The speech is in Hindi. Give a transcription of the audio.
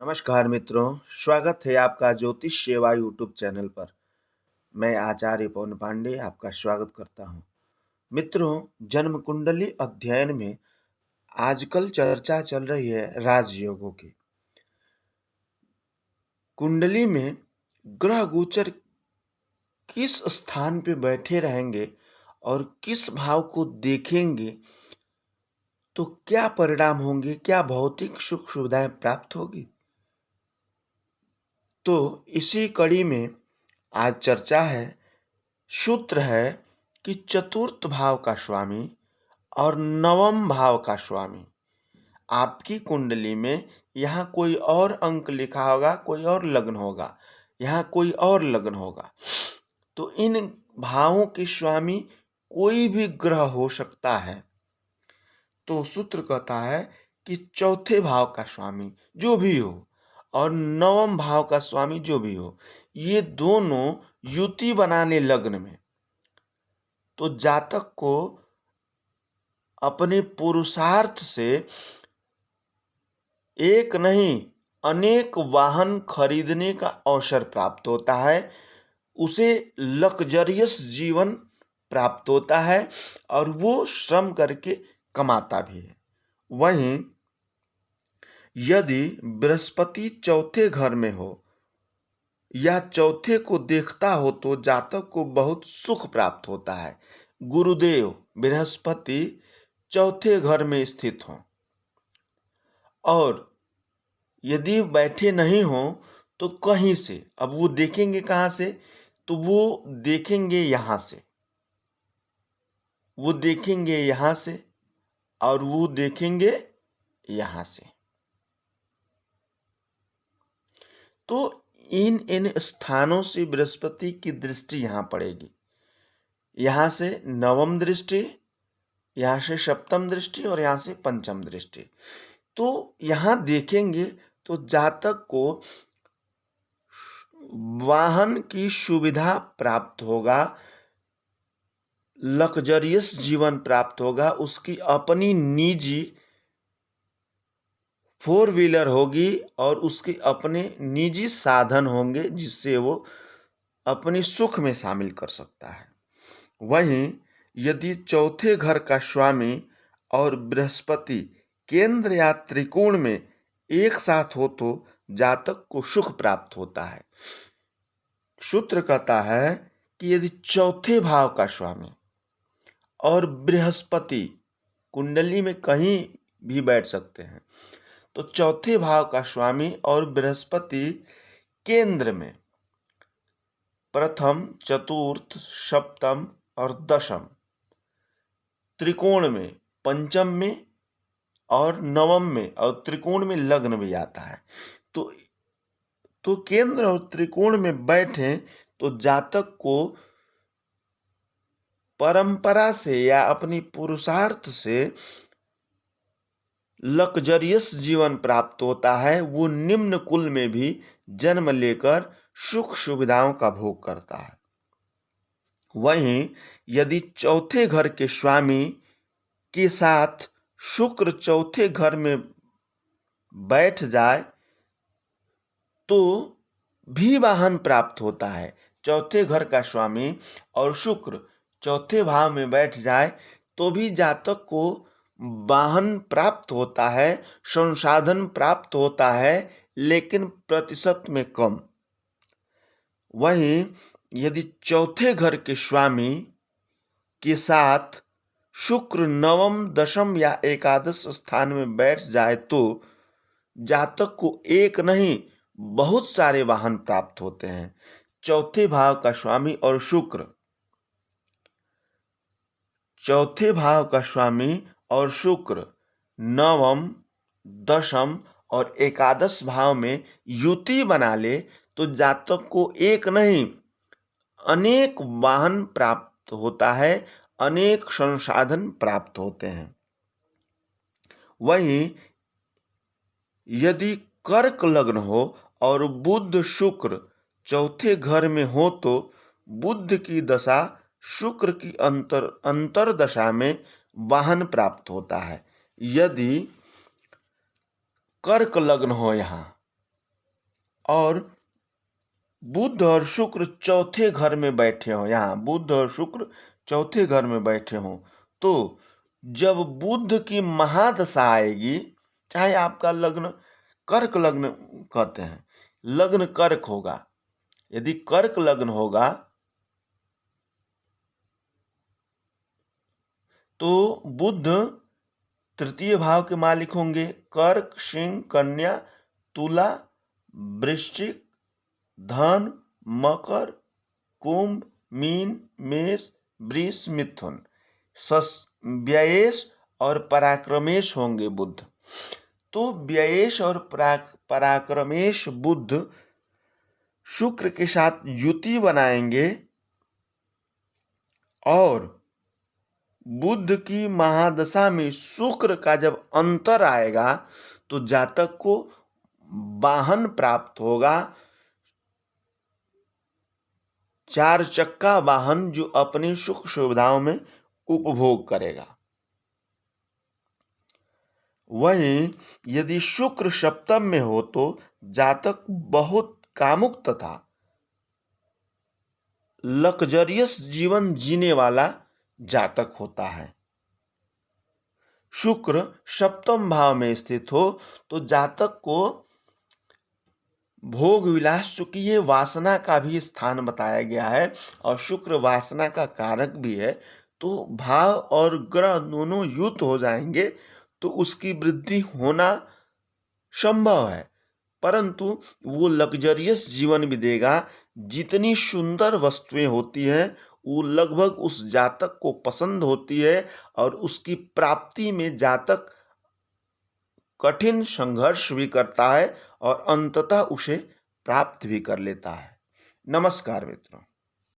नमस्कार मित्रों, स्वागत है आपका ज्योतिष सेवा यूट्यूब चैनल पर। मैं आचार्य पवन पांडे आपका स्वागत करता हूं। मित्रों, जन्म कुंडली अध्ययन में आजकल चर्चा चल रही है राजयोगों की। कुंडली में ग्रह गोचर किस स्थान पे बैठे रहेंगे और किस भाव को देखेंगे तो क्या परिणाम होंगे, क्या भौतिक सुख सुविधाएं प्राप्त होगी। तो इसी कड़ी में आज चर्चा है। सूत्र है कि चतुर्थ भाव का स्वामी और नवम भाव का स्वामी आपकी कुंडली में यहाँ कोई और अंक लिखा होगा, कोई और लग्न होगा, यहाँ कोई और लग्न होगा। तो इन भावों के स्वामी कोई भी ग्रह हो सकता है। तो सूत्र कहता है कि चौथे भाव का स्वामी जो भी हो और नवम भाव का स्वामी जो भी हो, ये दोनों युति बनाने लग्न में, तो जातक को अपने पुरुषार्थ से एक नहीं अनेक वाहन खरीदने का अवसर प्राप्त होता है। उसे लग्जरियस जीवन प्राप्त होता है और वो श्रम करके कमाता भी है। वहीं यदि बृहस्पति चौथे घर में हो या चौथे को देखता हो तो जातक को बहुत सुख प्राप्त होता है। गुरुदेव बृहस्पति चौथे घर में स्थित हो और यदि बैठे नहीं हो तो कहीं से, अब वो देखेंगे कहाँ से, तो वो देखेंगे यहाँ से, वो देखेंगे यहाँ से और वो देखेंगे यहाँ से। तो इन स्थानों से बृहस्पति की दृष्टि यहाँ पड़ेगी। यहाँ से नवम दृष्टि, यहाँ से सप्तम दृष्टि और यहाँ से पंचम दृष्टि। तो यहाँ देखेंगे तो जातक को वाहन की सुविधा प्राप्त होगा, लग्जरियस जीवन प्राप्त होगा, उसकी अपनी निजी 4 व्हीलर होगी और उसके अपने निजी साधन होंगे जिससे वो अपनी सुख में शामिल कर सकता है। वहीं यदि चौथे घर का स्वामी और बृहस्पति केंद्र या त्रिकोण में एक साथ हो तो जातक को सुख प्राप्त होता है। सूत्र कहता है कि यदि चौथे भाव का स्वामी और बृहस्पति कुंडली में कहीं भी बैठ सकते हैं, तो चौथे भाव का स्वामी और बृहस्पति केंद्र में प्रथम, चतुर्थ, सप्तम और दशम त्रिकोण में, पंचम में और नवम में और त्रिकोण में लग्न भी आता है। तो केंद्र और त्रिकोण में बैठे तो जातक को परंपरा से या अपनी पुरुषार्थ से लग्जरियस जीवन प्राप्त होता है। वो निम्न कुल में भी जन्म लेकर सुख सुविधाओं का भोग करता है। वहीं यदि चौथे घर के स्वामी के साथ शुक्र चौथे घर में बैठ जाए तो भी वाहन प्राप्त होता है। चौथे घर का स्वामी और शुक्र चौथे भाव में बैठ जाए तो भी जातक को वाहन प्राप्त होता है, संसाधन प्राप्त होता है, लेकिन प्रतिशत में कम। वहीं यदि चौथे घर के स्वामी के साथ शुक्र नवम, दशम या एकादश स्थान में बैठ जाए तो जातक को एक नहीं बहुत सारे वाहन प्राप्त होते हैं। चौथे भाव का स्वामी और शुक्र, चौथे भाव का स्वामी और शुक्र नवम, दशम और एकादश भाव में युति बना ले तो जातक को एक नहीं अनेक वाहन प्राप्त होता है, अनेक संसाधन प्राप्त होते हैं। वहीं यदि कर्क लग्न हो और बुध शुक्र चौथे घर में हो तो बुध की दशा शुक्र की अंतर दशा में वाहन प्राप्त होता है। यदि कर्क लग्न हो यहाँ और बुध और शुक्र चौथे घर में बैठे हों, यहाँ बुध और शुक्र चौथे घर में बैठे हों, तो जब बुध की महादशा आएगी, चाहे आपका लग्न कर्क लग्न कहते हैं, लग्न कर्क होगा, यदि कर्क लग्न होगा तो बुध तृतीय भाव के मालिक होंगे। कर्क, सिंह, कन्या, तुला, वृश्चिक, धन, मकर, कुंभ, मीन, मेष, वृष, मिथुन, व्ययेश और पराक्रमेश होंगे बुध। तो व्ययेश और पराक्रमेश बुध शुक्र के साथ युति बनाएंगे और बुध की महादशा में शुक्र का जब अंतर आएगा तो जातक को वाहन प्राप्त होगा, 4 चक्का वाहन, जो अपनी सुख सुविधाओं में उपभोग करेगा। वहीं यदि शुक्र सप्तम में हो तो जातक बहुत कामुक तथा लग्जरियस जीवन जीने वाला जातक होता है। शुक्र सप्तम भाव में स्थित हो तो जातक को भोग विलास, चूंकि ये वासना का भी स्थान बताया गया है और शुक्र वासना का कारक भी है, तो भाव और ग्रह दोनों युत हो जाएंगे तो उसकी वृद्धि होना संभव है, परंतु वो लग्जरियस जीवन भी देगा। जितनी सुंदर वस्तुएं होती हैं वो लगभग उस जातक को पसंद होती है और उसकी प्राप्ति में जातक कठिन संघर्ष भी करता है और अंततः उसे प्राप्त भी कर लेता है। नमस्कार मित्रों।